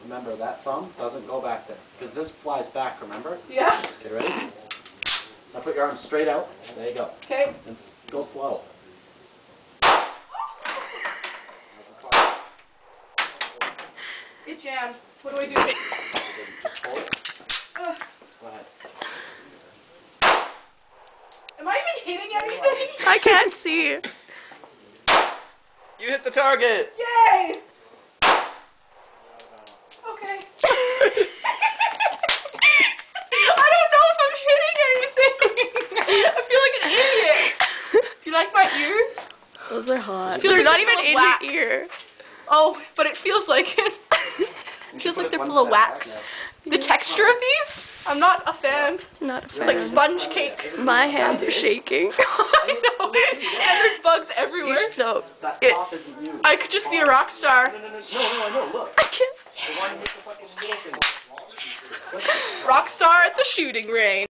Remember, that thumb doesn't go back there. Because this flies back, remember? Yeah. Okay, ready? Now put your arms straight out. There you go. Okay. And go slow. It jammed. What do I do? Just hold it. Go ahead. Am I even hitting anything? I can't see. You hit the target! Yay! Okay. I don't know if I'm hitting anything. I feel like an idiot. Do you like my ears? Those are hot. Feels They're like not they're even full of in wax. your ear. Oh, but it feels like it. Feels like they're full of wax. The texture of these? I'm not a fan. Not a It's like sponge cake. My hands are shaking. I know. And there's bugs everywhere. No, That top isn't you. I could just be a rock star. No, I know, look. I can't. The one with the fucking little thing. Rock star at the shooting range.